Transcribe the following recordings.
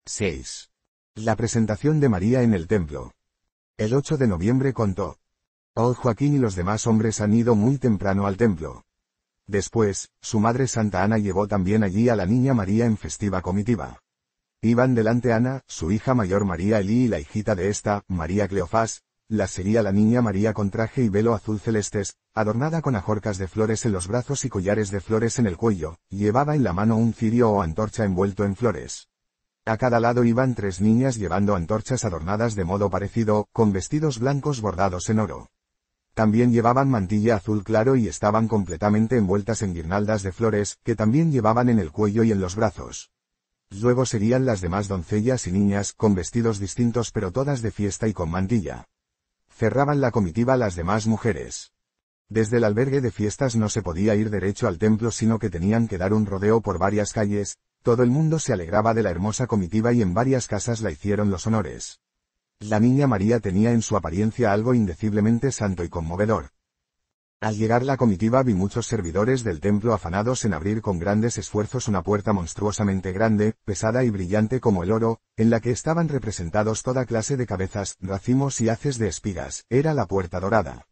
6. La presentación de María en el templo. El 8 de noviembre contó. Joaquín y los demás hombres han ido muy temprano al templo. Después, su madre Santa Ana llevó también allí a la niña María en festiva comitiva. Iban delante Ana, su hija mayor María Elí y la hijita de esta, María Cleofás, las seguía la niña María con traje y velo azul celestes, adornada con ajorcas de flores en los brazos y collares de flores en el cuello, llevaba en la mano un cirio o antorcha envuelto en flores. A cada lado iban 3 niñas llevando antorchas adornadas de modo parecido, con vestidos blancos bordados en oro. También llevaban mantilla azul claro y estaban completamente envueltas en guirnaldas de flores, que también llevaban en el cuello y en los brazos. Luego seguían las demás doncellas y niñas, con vestidos distintos pero todas de fiesta y con mantilla. Cerraban la comitiva las demás mujeres. Desde el albergue de fiestas no se podía ir derecho al templo sino que tenían que dar un rodeo por varias calles. Todo el mundo se alegraba de la hermosa comitiva y en varias casas la hicieron los honores. La niña María tenía en su apariencia algo indeciblemente santo y conmovedor. Al llegar la comitiva vi muchos servidores del templo afanados en abrir con grandes esfuerzos una puerta monstruosamente grande, pesada y brillante como el oro, en la que estaban representados toda clase de cabezas, racimos y haces de espigas. Era la puerta dorada.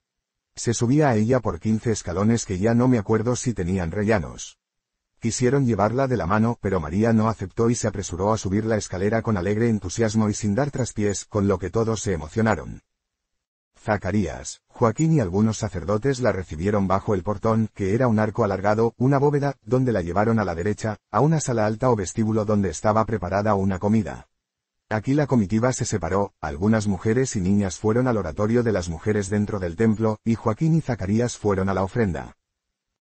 Se subía a ella por 15 escalones que ya no me acuerdo si tenían rellanos. Quisieron llevarla de la mano, pero María no aceptó y se apresuró a subir la escalera con alegre entusiasmo y sin dar traspiés, con lo que todos se emocionaron. Zacarías, Joaquín y algunos sacerdotes la recibieron bajo el portón, que era un arco alargado, una bóveda, donde la llevaron a la derecha, a una sala alta o vestíbulo donde estaba preparada una comida. Aquí la comitiva se separó, algunas mujeres y niñas fueron al oratorio de las mujeres dentro del templo, y Joaquín y Zacarías fueron a la ofrenda.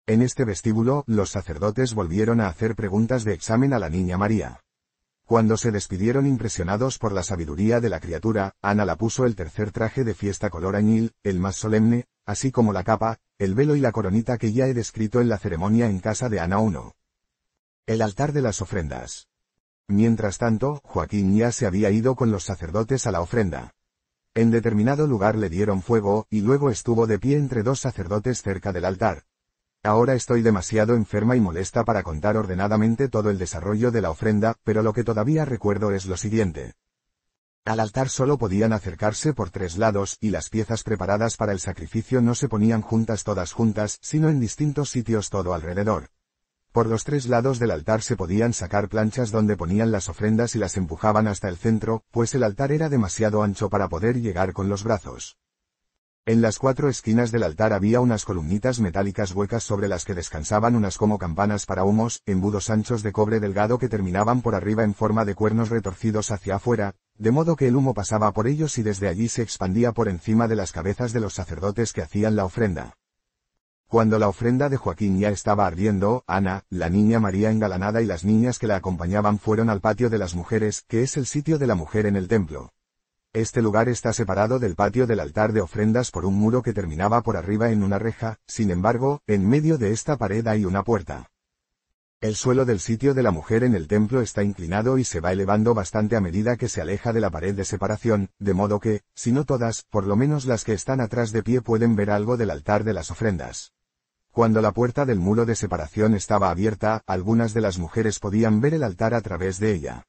En este vestíbulo, los sacerdotes volvieron a hacer preguntas de examen a la niña María. Cuando se despidieron impresionados por la sabiduría de la criatura, Ana la puso el tercer traje de fiesta color añil, el más solemne, así como la capa, el velo y la coronita que ya he descrito en la ceremonia en casa de Ana 1. El altar de las ofrendas. Mientras tanto, Joaquín ya se había ido con los sacerdotes a la ofrenda. En determinado lugar le dieron fuego, y luego estuvo de pie entre 2 sacerdotes cerca del altar. Ahora estoy demasiado enferma y molesta para contar ordenadamente todo el desarrollo de la ofrenda, pero lo que todavía recuerdo es lo siguiente. Al altar solo podían acercarse por 3 lados, y las piezas preparadas para el sacrificio no se ponían todas juntas, sino en distintos sitios todo alrededor. Por los 3 lados del altar se podían sacar planchas donde ponían las ofrendas y las empujaban hasta el centro, pues el altar era demasiado ancho para poder llegar con los brazos. En las 4 esquinas del altar había unas columnitas metálicas huecas sobre las que descansaban unas como campanas para humos, embudos anchos de cobre delgado que terminaban por arriba en forma de cuernos retorcidos hacia afuera, de modo que el humo pasaba por ellos y desde allí se expandía por encima de las cabezas de los sacerdotes que hacían la ofrenda. Cuando la ofrenda de Joaquín ya estaba ardiendo, Ana, la niña María engalanada y las niñas que la acompañaban fueron al patio de las mujeres, que es el sitio de la mujer en el templo. Este lugar está separado del patio del altar de ofrendas por un muro que terminaba por arriba en una reja, sin embargo, en medio de esta pared hay una puerta. El suelo del sitio de la mujer en el templo está inclinado y se va elevando bastante a medida que se aleja de la pared de separación, de modo que, si no todas, por lo menos las que están atrás de pie pueden ver algo del altar de las ofrendas. Cuando la puerta del muro de separación estaba abierta, algunas de las mujeres podían ver el altar a través de ella.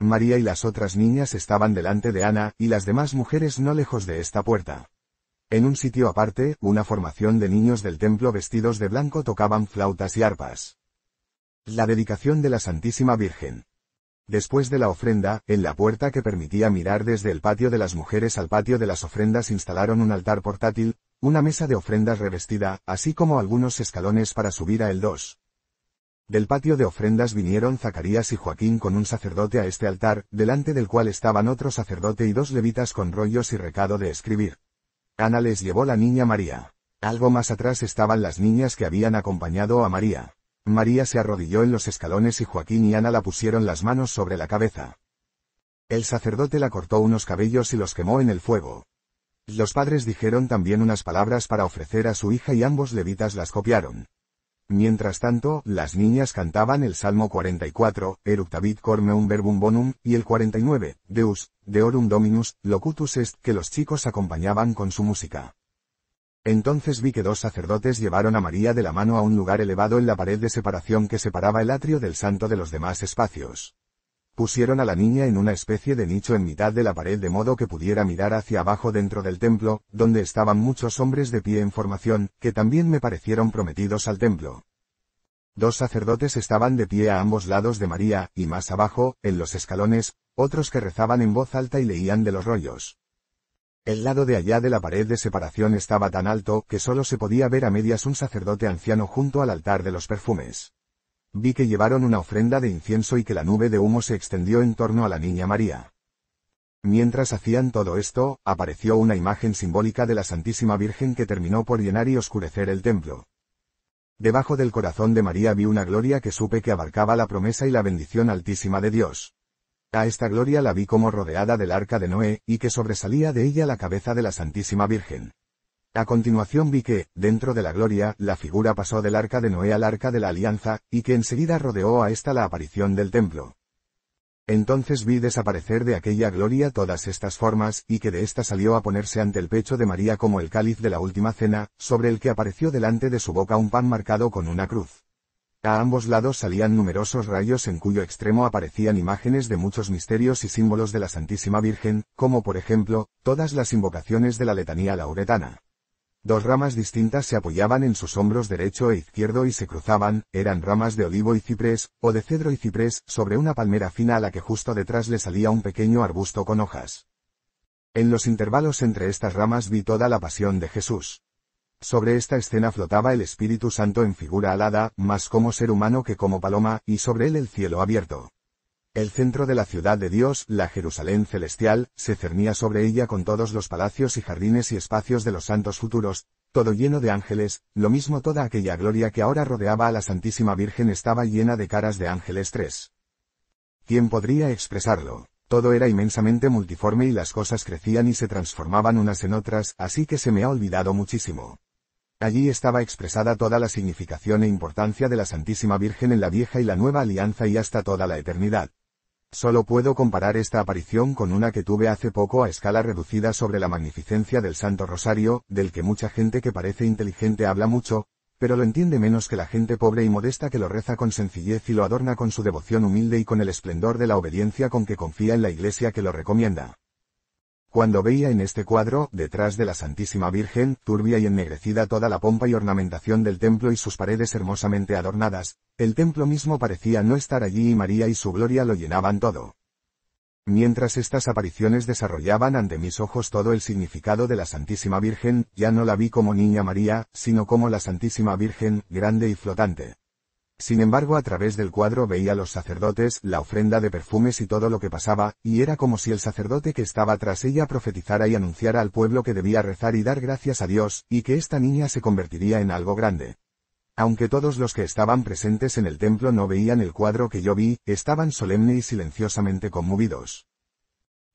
María y las otras niñas estaban delante de Ana, y las demás mujeres no lejos de esta puerta. En un sitio aparte, una formación de niños del templo vestidos de blanco tocaban flautas y arpas. La dedicación de la Santísima Virgen. Después de la ofrenda, en la puerta que permitía mirar desde el patio de las mujeres al patio de las ofrendas instalaron un altar portátil, una mesa de ofrendas revestida, así como algunos escalones para subir a el 2. Del patio de ofrendas vinieron Zacarías y Joaquín con un sacerdote a este altar, delante del cual estaban otro sacerdote y 2 levitas con rollos y recado de escribir. Ana les llevó la niña María. Algo más atrás estaban las niñas que habían acompañado a María. María se arrodilló en los escalones y Joaquín y Ana la pusieron las manos sobre la cabeza. El sacerdote la cortó unos cabellos y los quemó en el fuego. Los padres dijeron también unas palabras para ofrecer a su hija y ambos levitas las copiaron. Mientras tanto, las niñas cantaban el Salmo 44, Eructavit cor meum verbum bonum, y el 49, Deus, Deorum Dominus, locutus est, que los chicos acompañaban con su música. Entonces vi que 2 sacerdotes llevaron a María de la mano a un lugar elevado en la pared de separación que separaba el atrio del santo de los demás espacios. Pusieron a la niña en una especie de nicho en mitad de la pared de modo que pudiera mirar hacia abajo dentro del templo, donde estaban muchos hombres de pie en formación, que también me parecieron prometidos al templo. 2 sacerdotes estaban de pie a ambos lados de María, y más abajo, en los escalones, otros que rezaban en voz alta y leían de los rollos. El lado de allá de la pared de separación estaba tan alto que solo se podía ver a medias un sacerdote anciano junto al altar de los perfumes. Vi que llevaron una ofrenda de incienso y que la nube de humo se extendió en torno a la niña María. Mientras hacían todo esto, apareció una imagen simbólica de la Santísima Virgen que terminó por llenar y oscurecer el templo. Debajo del corazón de María vi una gloria que supe que abarcaba la promesa y la bendición altísima de Dios. A esta gloria la vi como rodeada del arca de Noé, y que sobresalía de ella la cabeza de la Santísima Virgen. A continuación vi que, dentro de la gloria, la figura pasó del arca de Noé al arca de la alianza, y que enseguida rodeó a esta la aparición del templo. Entonces vi desaparecer de aquella gloria todas estas formas, y que de ésta salió a ponerse ante el pecho de María como el cáliz de la última cena, sobre el que apareció delante de su boca un pan marcado con una cruz. A ambos lados salían numerosos rayos en cuyo extremo aparecían imágenes de muchos misterios y símbolos de la Santísima Virgen, como por ejemplo, todas las invocaciones de la letanía lauretana. 2 ramas distintas se apoyaban en sus hombros derecho e izquierdo y se cruzaban, eran ramas de olivo y ciprés, o de cedro y ciprés, sobre una palmera fina a la que justo detrás le salía un pequeño arbusto con hojas. En los intervalos entre estas ramas vi toda la pasión de Jesús. Sobre esta escena flotaba el Espíritu Santo en figura alada, más como ser humano que como paloma, y sobre él el cielo abierto. El centro de la ciudad de Dios, la Jerusalén celestial, se cernía sobre ella con todos los palacios y jardines y espacios de los santos futuros, todo lleno de ángeles, lo mismo toda aquella gloria que ahora rodeaba a la Santísima Virgen estaba llena de caras de ángeles 3. ¿Quién podría expresarlo? Todo era inmensamente multiforme y las cosas crecían y se transformaban unas en otras, así que se me ha olvidado muchísimo. Allí estaba expresada toda la significación e importancia de la Santísima Virgen en la vieja y la nueva alianza y hasta toda la eternidad. Solo puedo comparar esta aparición con una que tuve hace poco a escala reducida sobre la magnificencia del Santo Rosario, del que mucha gente que parece inteligente habla mucho, pero lo entiende menos que la gente pobre y modesta que lo reza con sencillez y lo adorna con su devoción humilde y con el esplendor de la obediencia con que confía en la Iglesia que lo recomienda. Cuando veía en este cuadro, detrás de la Santísima Virgen, turbia y ennegrecida toda la pompa y ornamentación del templo y sus paredes hermosamente adornadas, el templo mismo parecía no estar allí y María y su gloria lo llenaban todo. Mientras estas apariciones desarrollaban ante mis ojos todo el significado de la Santísima Virgen, ya no la vi como Niña María, sino como la Santísima Virgen, grande y flotante. Sin embargo, a través del cuadro veía los sacerdotes, la ofrenda de perfumes y todo lo que pasaba, y era como si el sacerdote que estaba tras ella profetizara y anunciara al pueblo que debía rezar y dar gracias a Dios, y que esta niña se convertiría en algo grande. Aunque todos los que estaban presentes en el templo no veían el cuadro que yo vi, estaban solemne y silenciosamente conmovidos.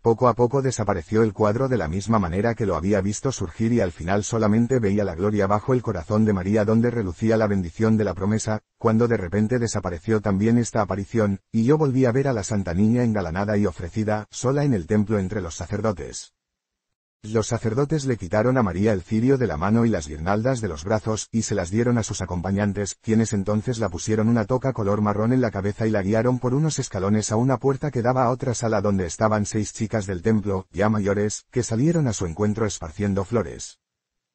Poco a poco desapareció el cuadro de la misma manera que lo había visto surgir y al final solamente veía la gloria bajo el corazón de María donde relucía la bendición de la promesa, cuando de repente desapareció también esta aparición, y yo volví a ver a la Santa Niña engalanada y ofrecida, sola en el templo entre los sacerdotes. Los sacerdotes le quitaron a María el cirio de la mano y las guirnaldas de los brazos, y se las dieron a sus acompañantes, quienes entonces la pusieron una toca color marrón en la cabeza y la guiaron por unos escalones a una puerta que daba a otra sala donde estaban 6 chicas del templo, ya mayores, que salieron a su encuentro esparciendo flores.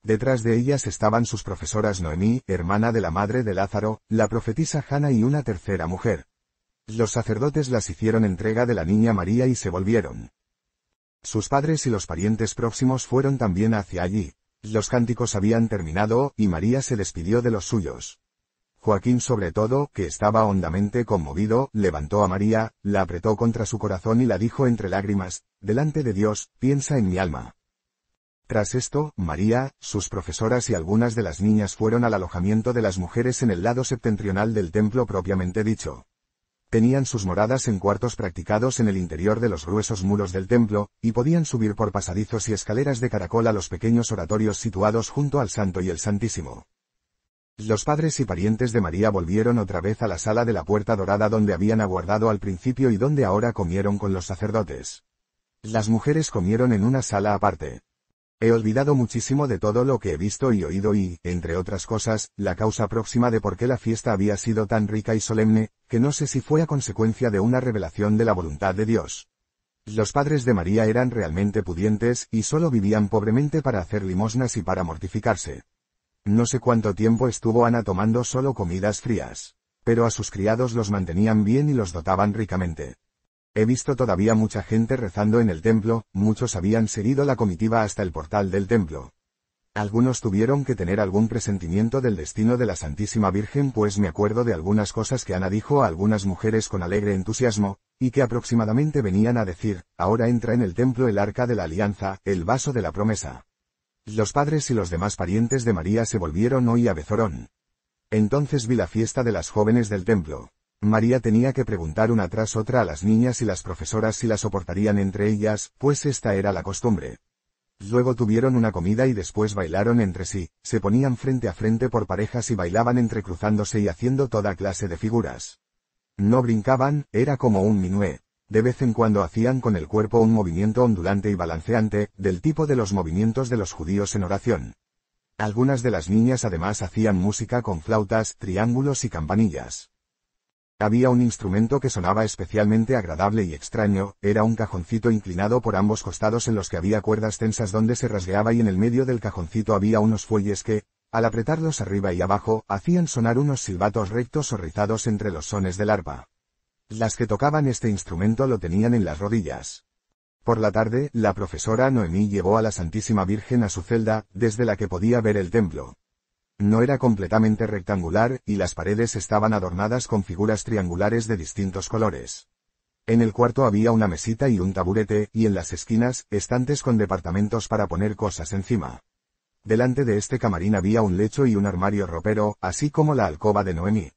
Detrás de ellas estaban sus profesoras Noemí, hermana de la madre de Lázaro, la profetisa Jana y una tercera mujer. Los sacerdotes las hicieron entrega de la niña María y se volvieron. Sus padres y los parientes próximos fueron también hacia allí. Los cánticos habían terminado, y María se despidió de los suyos. Joaquín sobre todo, que estaba hondamente conmovido, levantó a María, la apretó contra su corazón y la dijo entre lágrimas, «Delante de Dios, piensa en mi alma». Tras esto, María, sus profesoras y algunas de las niñas fueron al alojamiento de las mujeres en el lado septentrional del templo propiamente dicho. Tenían sus moradas en cuartos practicados en el interior de los gruesos muros del templo, y podían subir por pasadizos y escaleras de caracol a los pequeños oratorios situados junto al Santo y el Santísimo. Los padres y parientes de María volvieron otra vez a la sala de la Puerta Dorada donde habían aguardado al principio y donde ahora comieron con los sacerdotes. Las mujeres comieron en una sala aparte. He olvidado muchísimo de todo lo que he visto y oído y, entre otras cosas, la causa próxima de por qué la fiesta había sido tan rica y solemne, que no sé si fue a consecuencia de una revelación de la voluntad de Dios. Los padres de María eran realmente pudientes y solo vivían pobremente para hacer limosnas y para mortificarse. No sé cuánto tiempo estuvo Ana tomando solo comidas frías. Pero a sus criados los mantenían bien y los dotaban ricamente. He visto todavía mucha gente rezando en el templo, muchos habían seguido la comitiva hasta el portal del templo. Algunos tuvieron que tener algún presentimiento del destino de la Santísima Virgen, pues me acuerdo de algunas cosas que Ana dijo a algunas mujeres con alegre entusiasmo, y que aproximadamente venían a decir: ahora entra en el templo el arca de la alianza, el vaso de la promesa. Los padres y los demás parientes de María se volvieron hoy a Bezorón. Entonces vi la fiesta de las jóvenes del templo. María tenía que preguntar una tras otra a las niñas y las profesoras si la soportarían entre ellas, pues esta era la costumbre. Luego tuvieron una comida y después bailaron entre sí, se ponían frente a frente por parejas y bailaban entrecruzándose y haciendo toda clase de figuras. No brincaban, era como un minué. De vez en cuando hacían con el cuerpo un movimiento ondulante y balanceante, del tipo de los movimientos de los judíos en oración. Algunas de las niñas además hacían música con flautas, triángulos y campanillas. Había un instrumento que sonaba especialmente agradable y extraño, era un cajoncito inclinado por ambos costados en los que había cuerdas tensas donde se rasgueaba y en el medio del cajoncito había unos fuelles que, al apretarlos arriba y abajo, hacían sonar unos silbatos rectos o rizados entre los sones del arpa. Las que tocaban este instrumento lo tenían en las rodillas. Por la tarde, la profesora Noemí llevó a la Santísima Virgen a su celda, desde la que podía ver el templo. No era completamente rectangular, y las paredes estaban adornadas con figuras triangulares de distintos colores. En el cuarto había una mesita y un taburete, y en las esquinas, estantes con departamentos para poner cosas encima. Delante de este camarín había un lecho y un armario ropero, así como la alcoba de Noemí.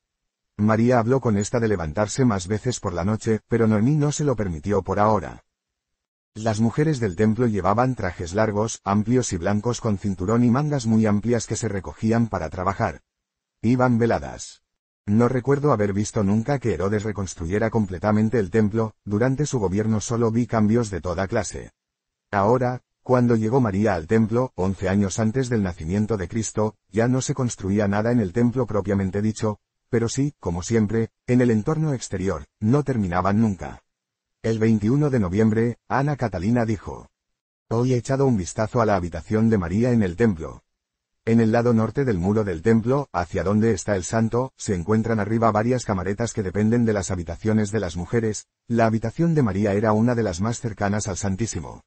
María habló con esta de levantarse más veces por la noche, pero Noemí no se lo permitió por ahora. Las mujeres del templo llevaban trajes largos, amplios y blancos con cinturón y mangas muy amplias que se recogían para trabajar. Iban veladas. No recuerdo haber visto nunca que Herodes reconstruyera completamente el templo, durante su gobierno solo vi cambios de toda clase. Ahora, cuando llegó María al templo, 11 años antes del nacimiento de Cristo, ya no se construía nada en el templo propiamente dicho, pero sí, como siempre, en el entorno exterior, no terminaban nunca. El 21 de noviembre, Ana Catalina dijo: hoy he echado un vistazo a la habitación de María en el templo. En el lado norte del muro del templo, hacia donde está el santo, se encuentran arriba varias camaretas que dependen de las habitaciones de las mujeres. La habitación de María era una de las más cercanas al Santísimo.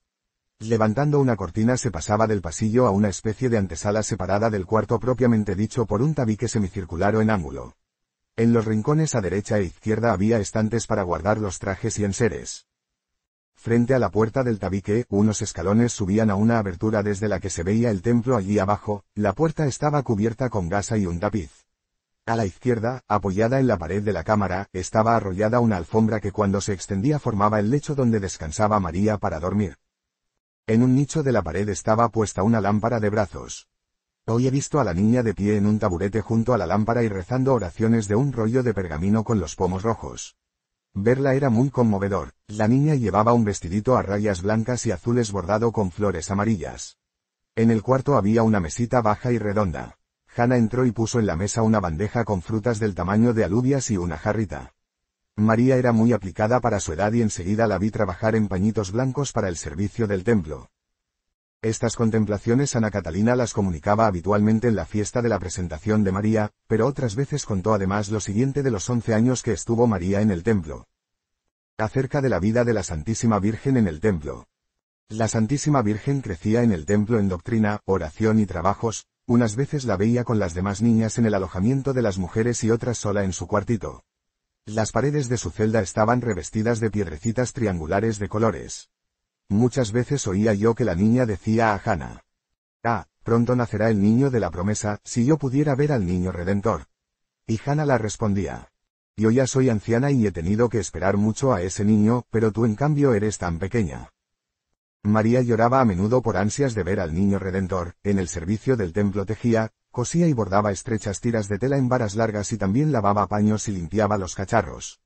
Levantando una cortina se pasaba del pasillo a una especie de antesala separada del cuarto propiamente dicho por un tabique semicircular o en ángulo. En los rincones a derecha e izquierda había estantes para guardar los trajes y enseres. Frente a la puerta del tabique, unos escalones subían a una abertura desde la que se veía el templo allí abajo, la puerta estaba cubierta con gasa y un tapiz. A la izquierda, apoyada en la pared de la cámara, estaba arrollada una alfombra que cuando se extendía formaba el lecho donde descansaba María para dormir. En un nicho de la pared estaba puesta una lámpara de brazos. Hoy he visto a la niña de pie en un taburete junto a la lámpara y rezando oraciones de un rollo de pergamino con los pomos rojos. Verla era muy conmovedor. La niña llevaba un vestidito a rayas blancas y azules bordado con flores amarillas. En el cuarto había una mesita baja y redonda. Hannah entró y puso en la mesa una bandeja con frutas del tamaño de alubias y una jarrita. María era muy aplicada para su edad y enseguida la vi trabajar en pañitos blancos para el servicio del templo. Estas contemplaciones Ana Catalina las comunicaba habitualmente en la fiesta de la presentación de María, pero otras veces contó además lo siguiente de los 11 años que estuvo María en el templo. Acerca de la vida de la Santísima Virgen en el templo. La Santísima Virgen crecía en el templo en doctrina, oración y trabajos, unas veces la veía con las demás niñas en el alojamiento de las mujeres y otras sola en su cuartito. Las paredes de su celda estaban revestidas de piedrecitas triangulares de colores. Muchas veces oía yo que la niña decía a Hannah: pronto nacerá el niño de la promesa, si yo pudiera ver al niño Redentor. Y Hannah la respondía: yo ya soy anciana y he tenido que esperar mucho a ese niño, pero tú en cambio eres tan pequeña. María lloraba a menudo por ansias de ver al niño Redentor. En el servicio del templo tejía, cosía y bordaba estrechas tiras de tela en varas largas y también lavaba paños y limpiaba los cacharros.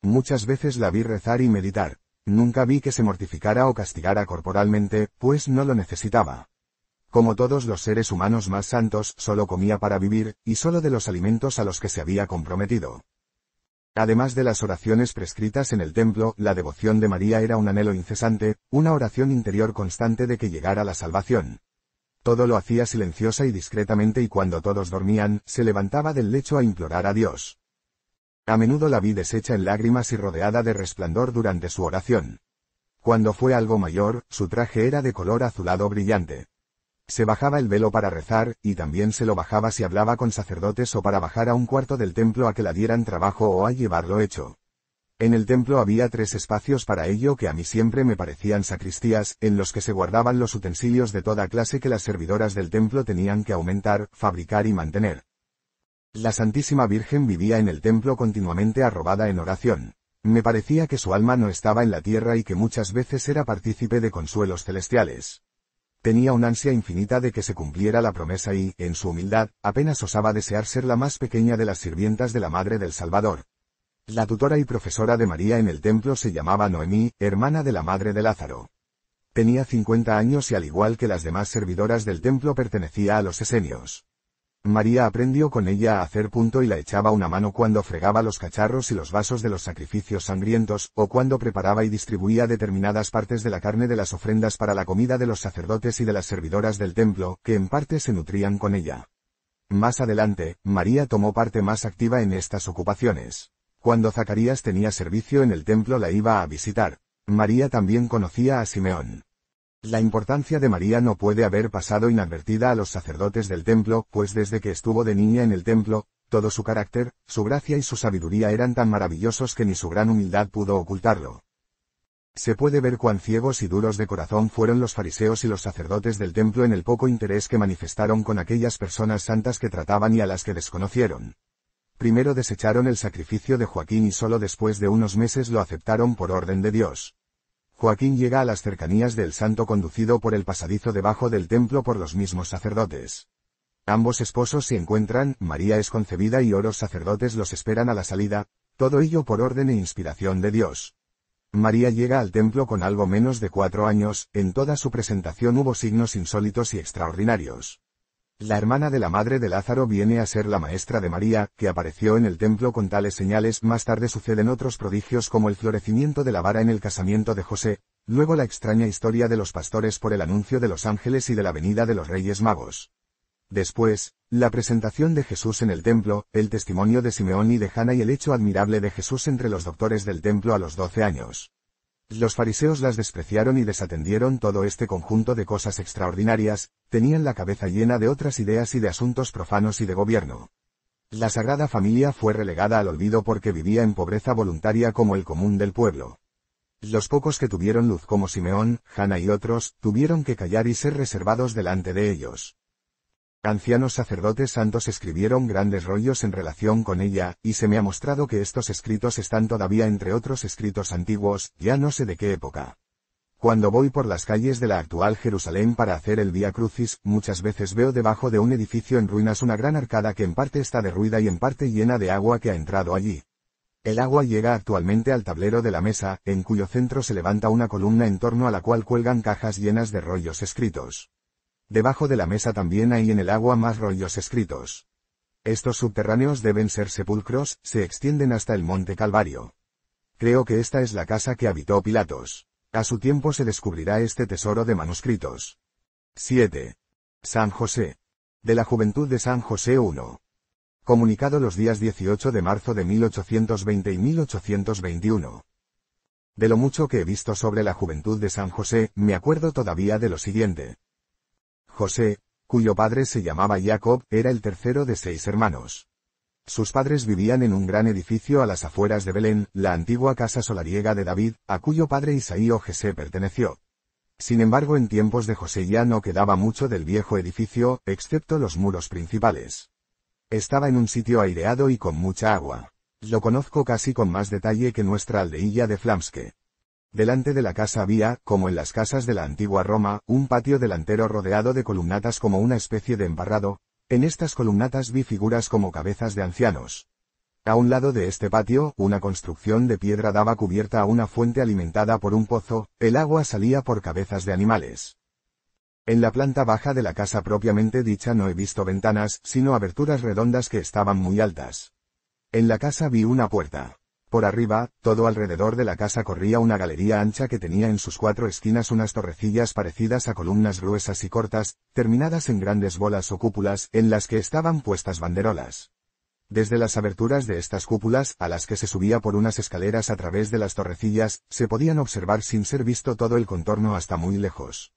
Muchas veces la vi rezar y meditar. Nunca vi que se mortificara o castigara corporalmente, pues no lo necesitaba. Como todos los seres humanos más santos, solo comía para vivir, y solo de los alimentos a los que se había comprometido. Además de las oraciones prescritas en el templo, la devoción de María era un anhelo incesante, una oración interior constante de que llegara la salvación. Todo lo hacía silenciosa y discretamente, y cuando todos dormían, se levantaba del lecho a implorar a Dios. A menudo la vi deshecha en lágrimas y rodeada de resplandor durante su oración. Cuando fue algo mayor, su traje era de color azulado brillante. Se bajaba el velo para rezar, y también se lo bajaba si hablaba con sacerdotes o para bajar a un cuarto del templo a que la dieran trabajo o a llevarlo hecho. En el templo había 3 espacios para ello que a mí siempre me parecían sacristías, en los que se guardaban los utensilios de toda clase que las servidoras del templo tenían que aumentar, fabricar y mantener. La Santísima Virgen vivía en el templo continuamente arrobada en oración. Me parecía que su alma no estaba en la tierra y que muchas veces era partícipe de consuelos celestiales. Tenía una ansia infinita de que se cumpliera la promesa y, en su humildad, apenas osaba desear ser la más pequeña de las sirvientas de la Madre del Salvador. La tutora y profesora de María en el templo se llamaba Noemí, hermana de la madre de Lázaro. Tenía 50 años y al igual que las demás servidoras del templo pertenecía a los esenios. María aprendió con ella a hacer punto y la echaba una mano cuando fregaba los cacharros y los vasos de los sacrificios sangrientos, o cuando preparaba y distribuía determinadas partes de la carne de las ofrendas para la comida de los sacerdotes y de las servidoras del templo, que en parte se nutrían con ella. Más adelante, María tomó parte más activa en estas ocupaciones. Cuando Zacarías tenía servicio en el templo la iba a visitar. María también conocía a Simeón. La importancia de María no puede haber pasado inadvertida a los sacerdotes del templo, pues desde que estuvo de niña en el templo, todo su carácter, su gracia y su sabiduría eran tan maravillosos que ni su gran humildad pudo ocultarlo. Se puede ver cuán ciegos y duros de corazón fueron los fariseos y los sacerdotes del templo en el poco interés que manifestaron con aquellas personas santas que trataban y a las que desconocieron. Primero desecharon el sacrificio de Joaquín y solo después de unos meses lo aceptaron por orden de Dios. Joaquín llega a las cercanías del santo conducido por el pasadizo debajo del templo por los mismos sacerdotes. Ambos esposos se encuentran, María es concebida y otros sacerdotes los esperan a la salida, todo ello por orden e inspiración de Dios. María llega al templo con algo menos de 4 años, en toda su presentación hubo signos insólitos y extraordinarios. La hermana de la madre de Lázaro viene a ser la maestra de María, que apareció en el templo con tales señales. Más tarde suceden otros prodigios como el florecimiento de la vara en el casamiento de José, luego la extraña historia de los pastores por el anuncio de los ángeles y de la venida de los Reyes Magos. Después, la presentación de Jesús en el templo, el testimonio de Simeón y de Jana y el hecho admirable de Jesús entre los doctores del templo a los 12 años. Los fariseos las despreciaron y desatendieron todo este conjunto de cosas extraordinarias, tenían la cabeza llena de otras ideas y de asuntos profanos y de gobierno. La Sagrada Familia fue relegada al olvido porque vivía en pobreza voluntaria como el común del pueblo. Los pocos que tuvieron luz como Simeón, Jana y otros, tuvieron que callar y ser reservados delante de ellos. Ancianos sacerdotes santos escribieron grandes rollos en relación con ella, y se me ha mostrado que estos escritos están todavía entre otros escritos antiguos, ya no sé de qué época. Cuando voy por las calles de la actual Jerusalén para hacer el Vía Crucis, muchas veces veo debajo de un edificio en ruinas una gran arcada que en parte está derruida y en parte llena de agua que ha entrado allí. El agua llega actualmente al tablero de la mesa, en cuyo centro se levanta una columna en torno a la cual cuelgan cajas llenas de rollos escritos. Debajo de la mesa también hay en el agua más rollos escritos. Estos subterráneos deben ser sepulcros, se extienden hasta el monte Calvario. Creo que esta es la casa que habitó Pilatos. A su tiempo se descubrirá este tesoro de manuscritos. 7. San José. De la juventud de San José 1. Comunicado los días 18 de marzo de 1820 y 1821. De lo mucho que he visto sobre la juventud de San José, me acuerdo todavía de lo siguiente. José, cuyo padre se llamaba Jacob, era el tercero de 6 hermanos. Sus padres vivían en un gran edificio a las afueras de Belén, la antigua casa solariega de David, a cuyo padre Isaí o Jesé perteneció. Sin embargo, en tiempos de José ya no quedaba mucho del viejo edificio, excepto los muros principales. Estaba en un sitio aireado y con mucha agua. Lo conozco casi con más detalle que nuestra aldeilla de Flamske. Delante de la casa había, como en las casas de la antigua Roma, un patio delantero rodeado de columnatas como una especie de emparrado. En estas columnatas vi figuras como cabezas de ancianos. A un lado de este patio, una construcción de piedra daba cubierta a una fuente alimentada por un pozo, el agua salía por cabezas de animales. En la planta baja de la casa propiamente dicha no he visto ventanas, sino aberturas redondas que estaban muy altas. En la casa vi una puerta. Por arriba, todo alrededor de la casa corría una galería ancha que tenía en sus 4 esquinas unas torrecillas parecidas a columnas gruesas y cortas, terminadas en grandes bolas o cúpulas, en las que estaban puestas banderolas. Desde las aberturas de estas cúpulas, a las que se subía por unas escaleras a través de las torrecillas, se podían observar sin ser visto todo el contorno hasta muy lejos.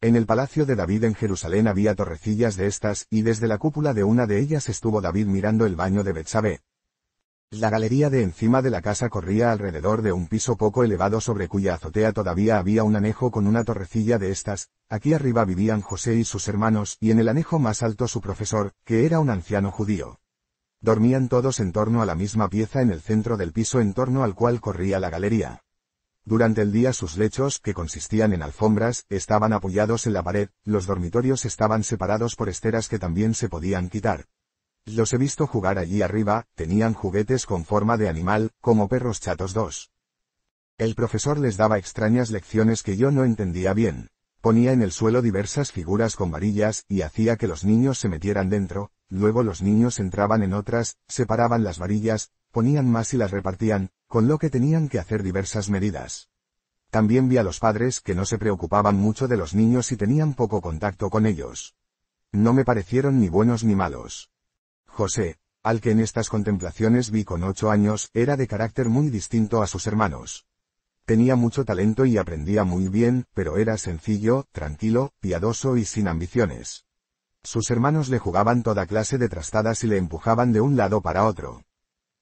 En el palacio de David en Jerusalén había torrecillas de estas, y desde la cúpula de una de ellas estuvo David mirando el baño de Betsabé. La galería de encima de la casa corría alrededor de un piso poco elevado sobre cuya azotea todavía había un anejo con una torrecilla de estas. Aquí arriba vivían José y sus hermanos, y en el anejo más alto su profesor, que era un anciano judío. Dormían todos en torno a la misma pieza en el centro del piso en torno al cual corría la galería. Durante el día sus lechos, que consistían en alfombras, estaban apoyados en la pared, los dormitorios estaban separados por esteras que también se podían quitar. Los he visto jugar allí arriba, tenían juguetes con forma de animal, como perros chatos 2. El profesor les daba extrañas lecciones que yo no entendía bien. Ponía en el suelo diversas figuras con varillas, y hacía que los niños se metieran dentro, luego los niños entraban en otras, separaban las varillas, ponían más y las repartían, con lo que tenían que hacer diversas medidas. También vi a los padres que no se preocupaban mucho de los niños y tenían poco contacto con ellos. No me parecieron ni buenos ni malos. José, al que en estas contemplaciones vi con 8 años, era de carácter muy distinto a sus hermanos. Tenía mucho talento y aprendía muy bien, pero era sencillo, tranquilo, piadoso y sin ambiciones. Sus hermanos le jugaban toda clase de trastadas y le empujaban de un lado para otro.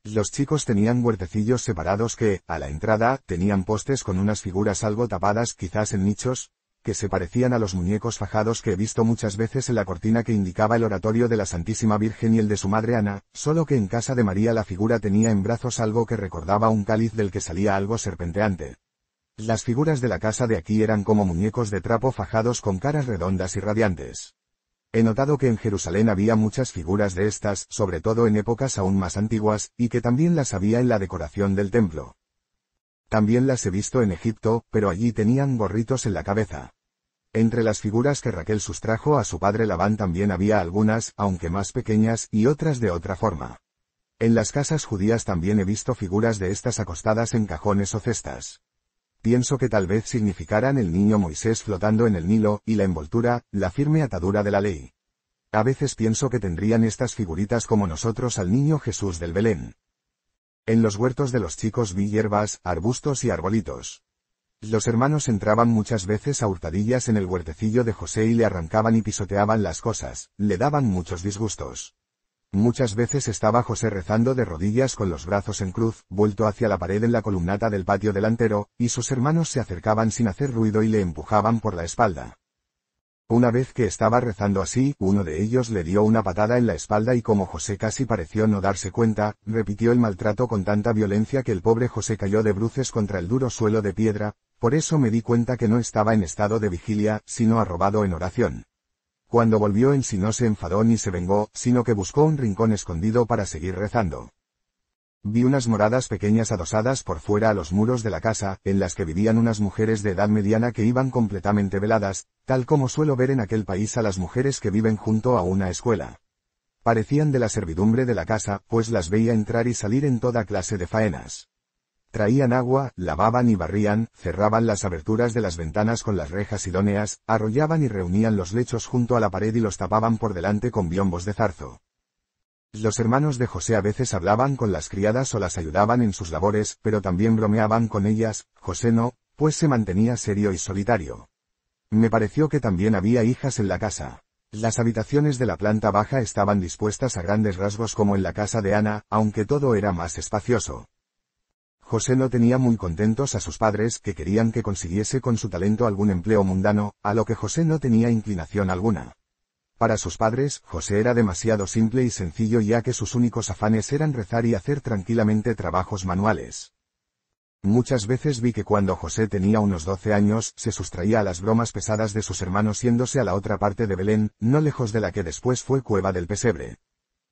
Los chicos tenían huertecillos separados que, a la entrada, tenían postes con unas figuras algo tapadas quizás en nichos, que se parecían a los muñecos fajados que he visto muchas veces en la cortina que indicaba el oratorio de la Santísima Virgen y el de su madre Ana, solo que en casa de María la figura tenía en brazos algo que recordaba un cáliz del que salía algo serpenteante. Las figuras de la casa de aquí eran como muñecos de trapo fajados con caras redondas y radiantes. He notado que en Jerusalén había muchas figuras de estas, sobre todo en épocas aún más antiguas, y que también las había en la decoración del templo. También las he visto en Egipto, pero allí tenían gorritos en la cabeza. Entre las figuras que Raquel sustrajo a su padre Labán también había algunas, aunque más pequeñas, y otras de otra forma. En las casas judías también he visto figuras de estas acostadas en cajones o cestas. Pienso que tal vez significaran el niño Moisés flotando en el Nilo, y la envoltura, la firme atadura de la ley. A veces pienso que tendrían estas figuritas como nosotros al niño Jesús del Belén. En los huertos de los chicos vi hierbas, arbustos y arbolitos. Los hermanos entraban muchas veces a hurtadillas en el huertecillo de José y le arrancaban y pisoteaban las cosas, le daban muchos disgustos. Muchas veces estaba José rezando de rodillas con los brazos en cruz, vuelto hacia la pared en la columnata del patio delantero, y sus hermanos se acercaban sin hacer ruido y le empujaban por la espalda. Una vez que estaba rezando así, uno de ellos le dio una patada en la espalda y como José casi pareció no darse cuenta, repitió el maltrato con tanta violencia que el pobre José cayó de bruces contra el duro suelo de piedra. Por eso me di cuenta que no estaba en estado de vigilia, sino arrobado en oración. Cuando volvió en sí no se enfadó ni se vengó, sino que buscó un rincón escondido para seguir rezando. Vi unas moradas pequeñas adosadas por fuera a los muros de la casa, en las que vivían unas mujeres de edad mediana que iban completamente veladas, tal como suelo ver en aquel país a las mujeres que viven junto a una escuela. Parecían de la servidumbre de la casa, pues las veía entrar y salir en toda clase de faenas. Traían agua, lavaban y barrían, cerraban las aberturas de las ventanas con las rejas idóneas, arrollaban y reunían los lechos junto a la pared y los tapaban por delante con biombos de zarzo. Los hermanos de José a veces hablaban con las criadas o las ayudaban en sus labores, pero también bromeaban con ellas. José no, pues se mantenía serio y solitario. Me pareció que también había hijas en la casa. Las habitaciones de la planta baja estaban dispuestas a grandes rasgos como en la casa de Ana, aunque todo era más espacioso. José no tenía muy contentos a sus padres, que querían que consiguiese con su talento algún empleo mundano, a lo que José no tenía inclinación alguna. Para sus padres, José era demasiado simple y sencillo ya que sus únicos afanes eran rezar y hacer tranquilamente trabajos manuales. Muchas veces vi que cuando José tenía unos 12 años, se sustraía a las bromas pesadas de sus hermanos yéndose a la otra parte de Belén, no lejos de la que después fue Cueva del Pesebre.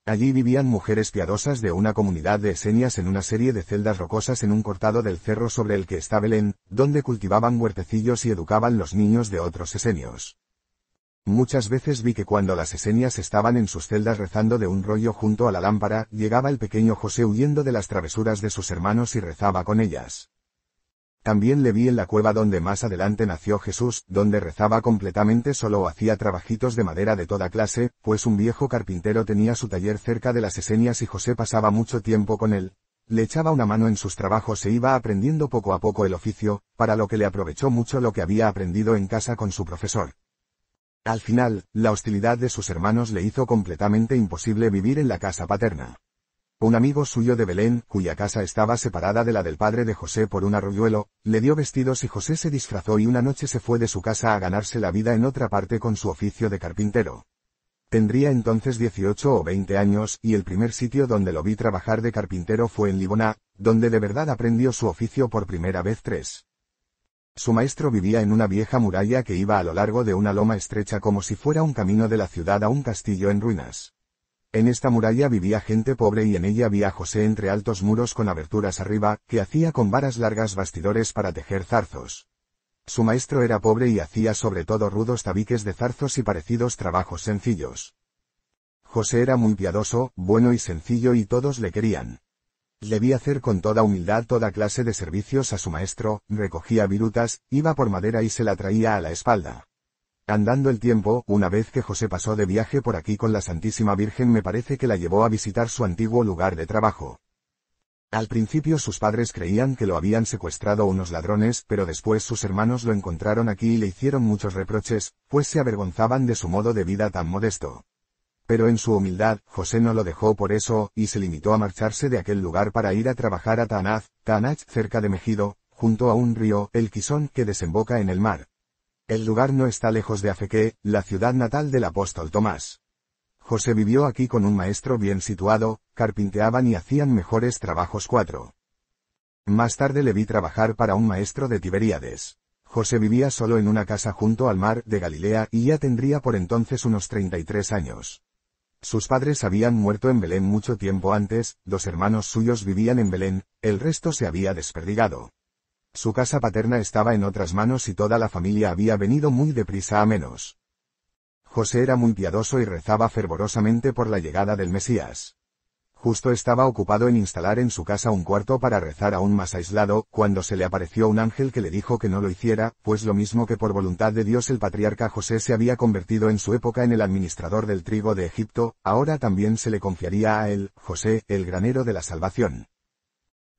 Allí vivían mujeres piadosas de una comunidad de esenias en una serie de celdas rocosas en un cortado del cerro sobre el que está Belén, donde cultivaban huertecillos y educaban los niños de otros esenios. Muchas veces vi que cuando las esenias estaban en sus celdas rezando de un rollo junto a la lámpara, llegaba el pequeño José huyendo de las travesuras de sus hermanos y rezaba con ellas. También le vi en la cueva donde más adelante nació Jesús, donde rezaba completamente solo o hacía trabajitos de madera de toda clase, pues un viejo carpintero tenía su taller cerca de las esenias y José pasaba mucho tiempo con él. Le echaba una mano en sus trabajos e iba aprendiendo poco a poco el oficio, para lo que le aprovechó mucho lo que había aprendido en casa con su profesor. Al final, la hostilidad de sus hermanos le hizo completamente imposible vivir en la casa paterna. Un amigo suyo de Belén, cuya casa estaba separada de la del padre de José por un arroyuelo, le dio vestidos y José se disfrazó y una noche se fue de su casa a ganarse la vida en otra parte con su oficio de carpintero. Tendría entonces 18 o 20 años, y el primer sitio donde lo vi trabajar de carpintero fue en Liboná, donde de verdad aprendió su oficio por primera vez. Su maestro vivía en una vieja muralla que iba a lo largo de una loma estrecha como si fuera un camino de la ciudad a un castillo en ruinas. En esta muralla vivía gente pobre y en ella había José entre altos muros con aberturas arriba, que hacía con varas largas bastidores para tejer zarzos. Su maestro era pobre y hacía sobre todo rudos tabiques de zarzos y parecidos trabajos sencillos. José era muy piadoso, bueno y sencillo y todos le querían. Le vi hacer con toda humildad toda clase de servicios a su maestro, recogía virutas, iba por madera y se la traía a la espalda. Andando el tiempo, una vez que José pasó de viaje por aquí con la Santísima Virgen me parece que la llevó a visitar su antiguo lugar de trabajo. Al principio sus padres creían que lo habían secuestrado unos ladrones, pero después sus hermanos lo encontraron aquí y le hicieron muchos reproches, pues se avergonzaban de su modo de vida tan modesto. Pero en su humildad, José no lo dejó por eso, y se limitó a marcharse de aquel lugar para ir a trabajar a Taanach, cerca de Megido, junto a un río, el Quisón, que desemboca en el mar. El lugar no está lejos de Afequé, la ciudad natal del apóstol Tomás. José vivió aquí con un maestro bien situado, carpinteaban y hacían mejores trabajos 4. Más tarde le vi trabajar para un maestro de Tiberíades. José vivía solo en una casa junto al mar de Galilea y ya tendría por entonces unos 33 años. Sus padres habían muerto en Belén mucho tiempo antes, 2 hermanos suyos vivían en Belén, el resto se había desperdigado. Su casa paterna estaba en otras manos y toda la familia había venido muy deprisa a menos. José era muy piadoso y rezaba fervorosamente por la llegada del Mesías. Justo estaba ocupado en instalar en su casa un cuarto para rezar aún más aislado, cuando se le apareció un ángel que le dijo que no lo hiciera, pues lo mismo que por voluntad de Dios el patriarca José se había convertido en su época en el administrador del trigo de Egipto, ahora también se le confiaría a él, José, el granero de la salvación.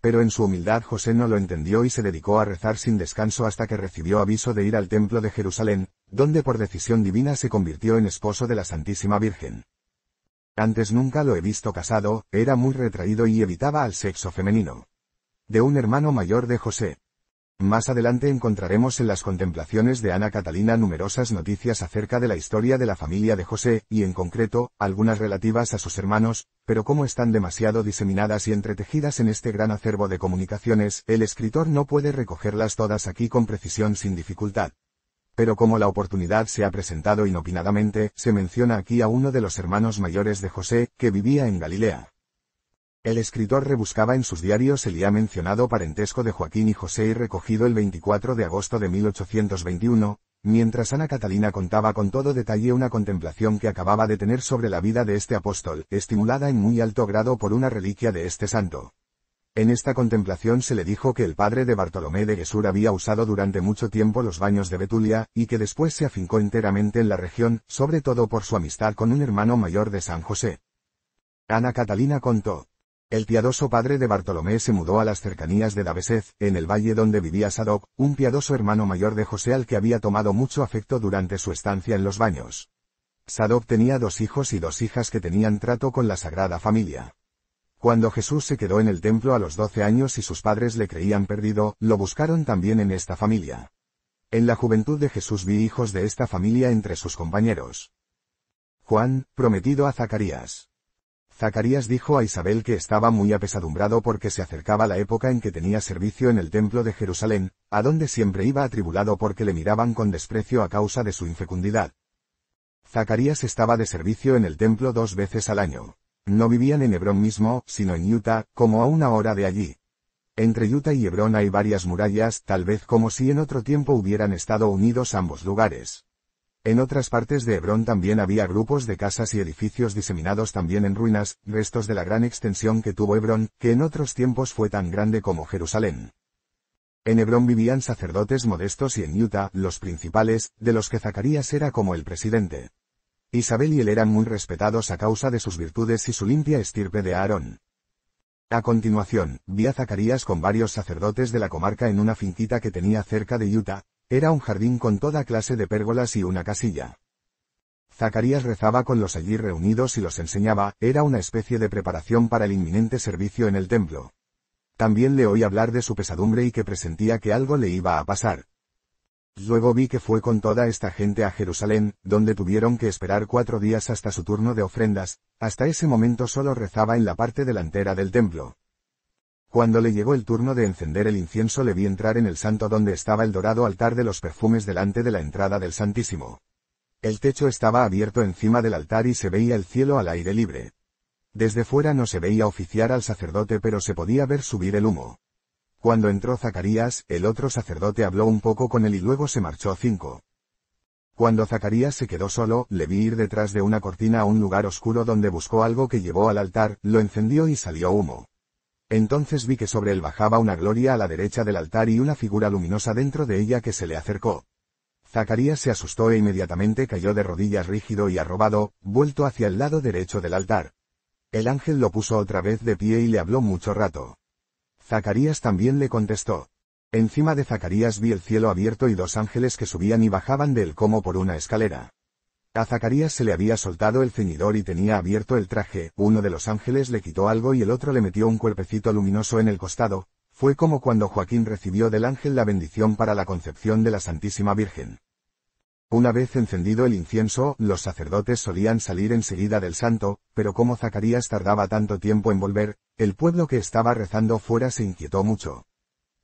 Pero en su humildad José no lo entendió y se dedicó a rezar sin descanso hasta que recibió aviso de ir al templo de Jerusalén, donde por decisión divina se convirtió en esposo de la Santísima Virgen. Antes nunca lo he visto casado, era muy retraído y evitaba al sexo femenino. De un hermano mayor de José. Más adelante encontraremos en las contemplaciones de Ana Catalina numerosas noticias acerca de la historia de la familia de José, y en concreto, algunas relativas a sus hermanos, pero como están demasiado diseminadas y entretejidas en este gran acervo de comunicaciones, el escritor no puede recogerlas todas aquí con precisión sin dificultad. Pero como la oportunidad se ha presentado inopinadamente, se menciona aquí a uno de los hermanos mayores de José, que vivía en Galilea. El escritor rebuscaba en sus diarios el ya mencionado parentesco de Joaquín y José y recogido el 24 de agosto de 1821, mientras Ana Catalina contaba con todo detalle una contemplación que acababa de tener sobre la vida de este apóstol, estimulada en muy alto grado por una reliquia de este santo. En esta contemplación se le dijo que el padre de Bartolomé de Gesur había usado durante mucho tiempo los baños de Betulia, y que después se afincó enteramente en la región, sobre todo por su amistad con un hermano mayor de San José. Ana Catalina contó. El piadoso padre de Bartolomé se mudó a las cercanías de Davesez, en el valle donde vivía Sadoc, un piadoso hermano mayor de José al que había tomado mucho afecto durante su estancia en los baños. Sadoc tenía 2 hijos y 2 hijas que tenían trato con la Sagrada Familia. Cuando Jesús se quedó en el templo a los 12 años y sus padres le creían perdido, lo buscaron también en esta familia. En la juventud de Jesús vi hijos de esta familia entre sus compañeros. Juan, prometido a Zacarías. Zacarías dijo a Isabel que estaba muy apesadumbrado porque se acercaba la época en que tenía servicio en el templo de Jerusalén, a donde siempre iba atribulado porque le miraban con desprecio a causa de su infecundidad. Zacarías estaba de servicio en el templo 2 veces al año. No vivían en Hebrón mismo, sino en Utah, como a 1 hora de allí. Entre Utah y Hebrón hay varias murallas, tal vez como si en otro tiempo hubieran estado unidos ambos lugares. En otras partes de Hebrón también había grupos de casas y edificios diseminados también en ruinas, restos de la gran extensión que tuvo Hebrón, que en otros tiempos fue tan grande como Jerusalén. En Hebrón vivían sacerdotes modestos y en Utah, los principales, de los que Zacarías era como el presidente. Isabel y él eran muy respetados a causa de sus virtudes y su limpia estirpe de Aarón. A continuación, vi a Zacarías con varios sacerdotes de la comarca en una finquita que tenía cerca de Utah. Era un jardín con toda clase de pérgolas y una casilla. Zacarías rezaba con los allí reunidos y los enseñaba, era una especie de preparación para el inminente servicio en el templo. También le oí hablar de su pesadumbre y que presentía que algo le iba a pasar. Luego vi que fue con toda esta gente a Jerusalén, donde tuvieron que esperar 4 días hasta su turno de ofrendas. Hasta ese momento solo rezaba en la parte delantera del templo. Cuando le llegó el turno de encender el incienso le vi entrar en el santo donde estaba el dorado altar de los perfumes delante de la entrada del Santísimo. El techo estaba abierto encima del altar y se veía el cielo al aire libre. Desde fuera no se veía oficiar al sacerdote pero se podía ver subir el humo. Cuando entró Zacarías, el otro sacerdote habló un poco con él y luego se marchó 5. Cuando Zacarías se quedó solo, le vi ir detrás de una cortina a un lugar oscuro donde buscó algo que llevó al altar, lo encendió y salió humo. Entonces vi que sobre él bajaba una gloria a la derecha del altar y una figura luminosa dentro de ella que se le acercó. Zacarías se asustó e inmediatamente cayó de rodillas rígido y arrobado, vuelto hacia el lado derecho del altar. El ángel lo puso otra vez de pie y le habló mucho rato. Zacarías también le contestó. Encima de Zacarías vi el cielo abierto y 2 ángeles que subían y bajaban de él como por una escalera. A Zacarías se le había soltado el ceñidor y tenía abierto el traje, uno de los ángeles le quitó algo y el otro le metió un cuerpecito luminoso en el costado. Fue como cuando Joaquín recibió del ángel la bendición para la concepción de la Santísima Virgen. Una vez encendido el incienso, los sacerdotes solían salir enseguida del santo, pero como Zacarías tardaba tanto tiempo en volver, el pueblo que estaba rezando fuera se inquietó mucho.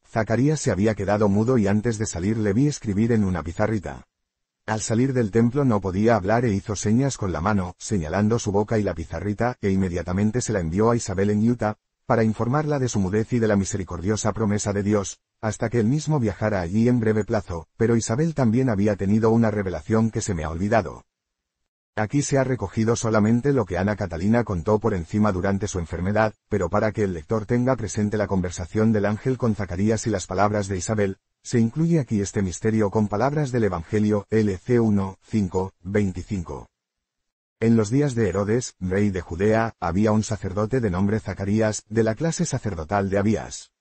Zacarías se había quedado mudo y antes de salir le vi escribir en una pizarrita. Al salir del templo no podía hablar e hizo señas con la mano, señalando su boca y la pizarrita, e inmediatamente se la envió a Isabel en Utah, para informarla de su mudez y de la misericordiosa promesa de Dios, hasta que él mismo viajara allí en breve plazo, pero Isabel también había tenido una revelación que se me ha olvidado. Aquí se ha recogido solamente lo que Ana Catalina contó por encima durante su enfermedad, pero para que el lector tenga presente la conversación del ángel con Zacarías y las palabras de Isabel, se incluye aquí este misterio con palabras del Evangelio, LC 1, 5, 25. En los días de Herodes, rey de Judea, había un sacerdote de nombre Zacarías, de la clase sacerdotal de Abías.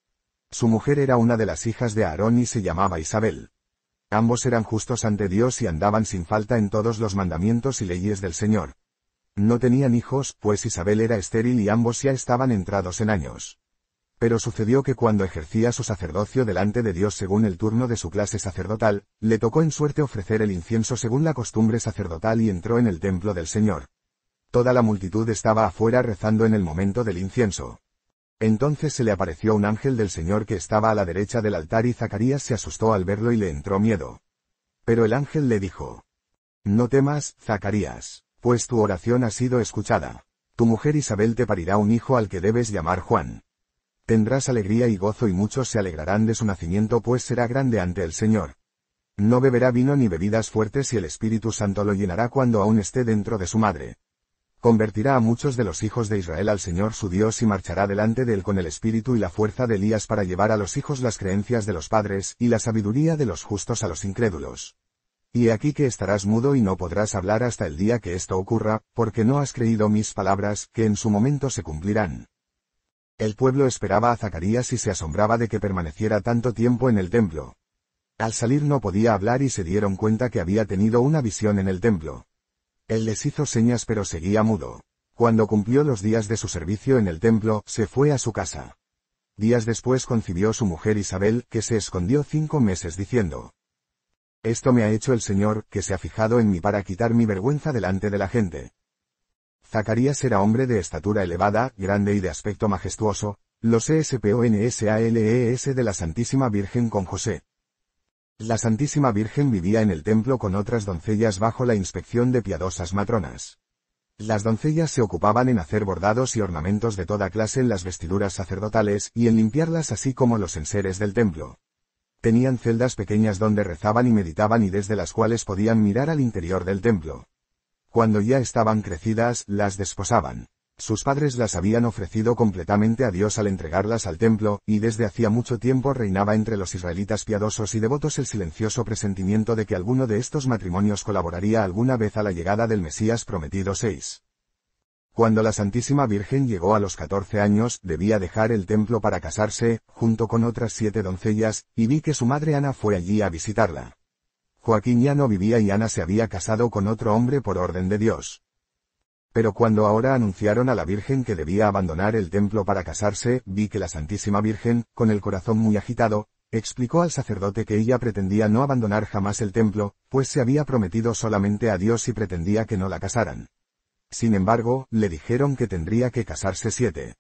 Su mujer era una de las hijas de Aarón y se llamaba Isabel. Ambos eran justos ante Dios y andaban sin falta en todos los mandamientos y leyes del Señor. No tenían hijos, pues Isabel era estéril y ambos ya estaban entrados en años. Pero sucedió que cuando ejercía su sacerdocio delante de Dios según el turno de su clase sacerdotal, le tocó en suerte ofrecer el incienso según la costumbre sacerdotal y entró en el templo del Señor. Toda la multitud estaba afuera rezando en el momento del incienso. Entonces se le apareció un ángel del Señor que estaba a la derecha del altar y Zacarías se asustó al verlo y le entró miedo. Pero el ángel le dijo: No temas, Zacarías, pues tu oración ha sido escuchada. Tu mujer Isabel te parirá un hijo al que debes llamar Juan. Tendrás alegría y gozo y muchos se alegrarán de su nacimiento pues será grande ante el Señor. No beberá vino ni bebidas fuertes y el Espíritu Santo lo llenará cuando aún esté dentro de su madre. Convertirá a muchos de los hijos de Israel al Señor su Dios y marchará delante de él con el espíritu y la fuerza de Elías para llevar a los hijos las creencias de los padres y la sabiduría de los justos a los incrédulos. Y he aquí que estarás mudo y no podrás hablar hasta el día que esto ocurra, porque no has creído mis palabras, que en su momento se cumplirán. El pueblo esperaba a Zacarías y se asombraba de que permaneciera tanto tiempo en el templo. Al salir no podía hablar y se dieron cuenta que había tenido una visión en el templo. Él les hizo señas pero seguía mudo. Cuando cumplió los días de su servicio en el templo, se fue a su casa. Días después concibió su mujer Isabel, que se escondió 5 meses diciendo: Esto me ha hecho el Señor, que se ha fijado en mí para quitar mi vergüenza delante de la gente. Zacarías era hombre de estatura elevada, grande y de aspecto majestuoso, los ESPONSALES de la Santísima Virgen con José. La Santísima Virgen vivía en el templo con otras doncellas bajo la inspección de piadosas matronas. Las doncellas se ocupaban en hacer bordados y ornamentos de toda clase en las vestiduras sacerdotales y en limpiarlas así como los enseres del templo. Tenían celdas pequeñas donde rezaban y meditaban y desde las cuales podían mirar al interior del templo. Cuando ya estaban crecidas, las desposaban. Sus padres las habían ofrecido completamente a Dios al entregarlas al templo, y desde hacía mucho tiempo reinaba entre los israelitas piadosos y devotos el silencioso presentimiento de que alguno de estos matrimonios colaboraría alguna vez a la llegada del Mesías prometido. 6. Cuando la Santísima Virgen llegó a los 14 años, debía dejar el templo para casarse, junto con otras 7 doncellas, y vi que su madre Ana fue allí a visitarla. Joaquín ya no vivía y Ana se había casado con otro hombre por orden de Dios. Pero cuando ahora anunciaron a la Virgen que debía abandonar el templo para casarse, vi que la Santísima Virgen, con el corazón muy agitado, explicó al sacerdote que ella pretendía no abandonar jamás el templo, pues se había prometido solamente a Dios y pretendía que no la casaran. Sin embargo, le dijeron que tendría que casarse 7.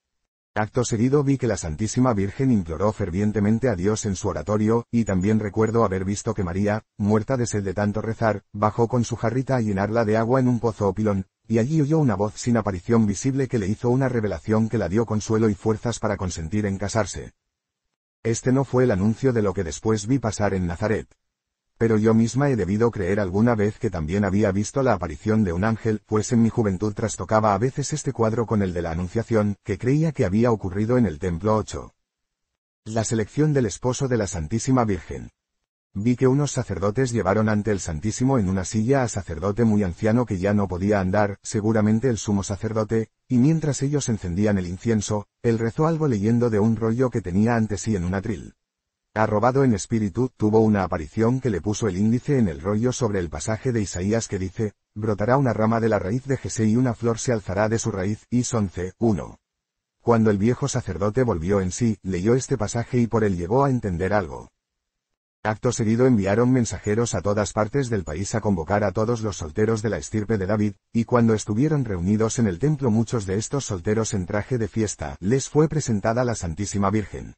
Acto seguido vi que la Santísima Virgen imploró fervientemente a Dios en su oratorio, y también recuerdo haber visto que María, muerta de sed de tanto rezar, bajó con su jarrita a llenarla de agua en un pozo o pilón, y allí oyó una voz sin aparición visible que le hizo una revelación que la dio consuelo y fuerzas para consentir en casarse. Este no fue el anuncio de lo que después vi pasar en Nazaret. Pero yo misma he debido creer alguna vez que también había visto la aparición de un ángel, pues en mi juventud trastocaba a veces este cuadro con el de la Anunciación, que creía que había ocurrido en el templo. 8. La selección del esposo de la Santísima Virgen. Vi que unos sacerdotes llevaron ante el Santísimo en una silla a sacerdote muy anciano que ya no podía andar, seguramente el sumo sacerdote, y mientras ellos encendían el incienso, él rezó algo leyendo de un rollo que tenía ante sí en un atril. Arrobado en espíritu, tuvo una aparición que le puso el índice en el rollo sobre el pasaje de Isaías que dice, brotará una rama de la raíz de Jesé y una flor se alzará de su raíz, Is 11, 1. Cuando el viejo sacerdote volvió en sí, leyó este pasaje y por él llegó a entender algo. Acto seguido enviaron mensajeros a todas partes del país a convocar a todos los solteros de la estirpe de David, y cuando estuvieron reunidos en el templo muchos de estos solteros en traje de fiesta, les fue presentada la Santísima Virgen.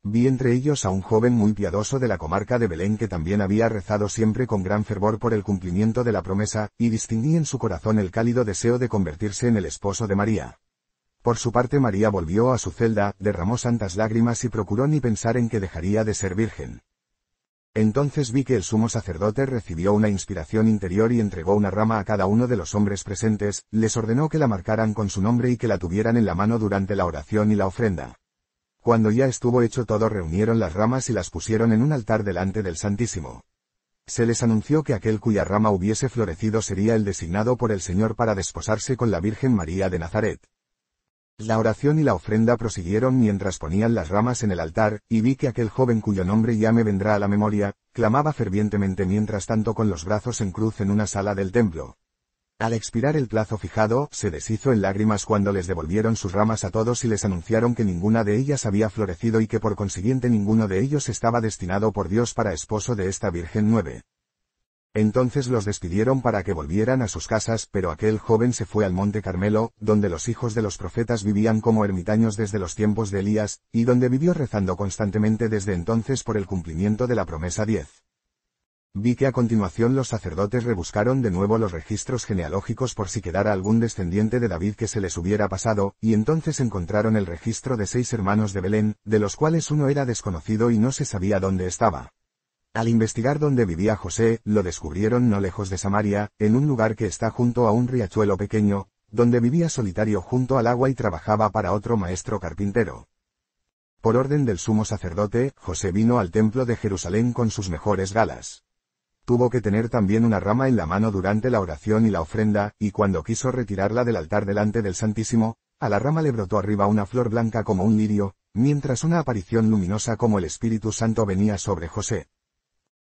Vi entre ellos a un joven muy piadoso de la comarca de Belén que también había rezado siempre con gran fervor por el cumplimiento de la promesa, y distinguí en su corazón el cálido deseo de convertirse en el esposo de María. Por su parte María volvió a su celda, derramó santas lágrimas y procuró ni pensar en que dejaría de ser virgen. Entonces vi que el sumo sacerdote recibió una inspiración interior y entregó una rama a cada uno de los hombres presentes, les ordenó que la marcaran con su nombre y que la tuvieran en la mano durante la oración y la ofrenda. Cuando ya estuvo hecho todo reunieron las ramas y las pusieron en un altar delante del Santísimo. Se les anunció que aquel cuya rama hubiese florecido sería el designado por el Señor para desposarse con la Virgen María de Nazaret. La oración y la ofrenda prosiguieron mientras ponían las ramas en el altar, y vi que aquel joven cuyo nombre ya me vendrá a la memoria, clamaba fervientemente mientras tanto con los brazos en cruz en una sala del templo. Al expirar el plazo fijado, se deshizo en lágrimas cuando les devolvieron sus ramas a todos y les anunciaron que ninguna de ellas había florecido y que por consiguiente ninguno de ellos estaba destinado por Dios para esposo de esta Virgen. 9. Entonces los despidieron para que volvieran a sus casas, pero aquel joven se fue al monte Carmelo, donde los hijos de los profetas vivían como ermitaños desde los tiempos de Elías, y donde vivió rezando constantemente desde entonces por el cumplimiento de la promesa. 10. Vi que a continuación los sacerdotes rebuscaron de nuevo los registros genealógicos por si quedara algún descendiente de David que se les hubiera pasado, y entonces encontraron el registro de 6 hermanos de Belén, de los cuales uno era desconocido y no se sabía dónde estaba. Al investigar dónde vivía José, lo descubrieron no lejos de Samaria, en un lugar que está junto a un riachuelo pequeño, donde vivía solitario junto al agua y trabajaba para otro maestro carpintero. Por orden del sumo sacerdote, José vino al templo de Jerusalén con sus mejores galas. Tuvo que tener también una rama en la mano durante la oración y la ofrenda, y cuando quiso retirarla del altar delante del Santísimo, a la rama le brotó arriba una flor blanca como un lirio, mientras una aparición luminosa como el Espíritu Santo venía sobre José.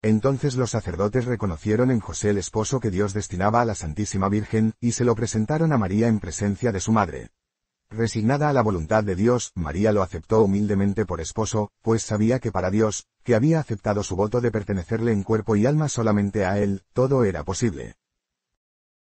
Entonces los sacerdotes reconocieron en José el esposo que Dios destinaba a la Santísima Virgen, y se lo presentaron a María en presencia de su madre. Resignada a la voluntad de Dios, María lo aceptó humildemente por esposo, pues sabía que para Dios, que había aceptado su voto de pertenecerle en cuerpo y alma solamente a él, todo era posible.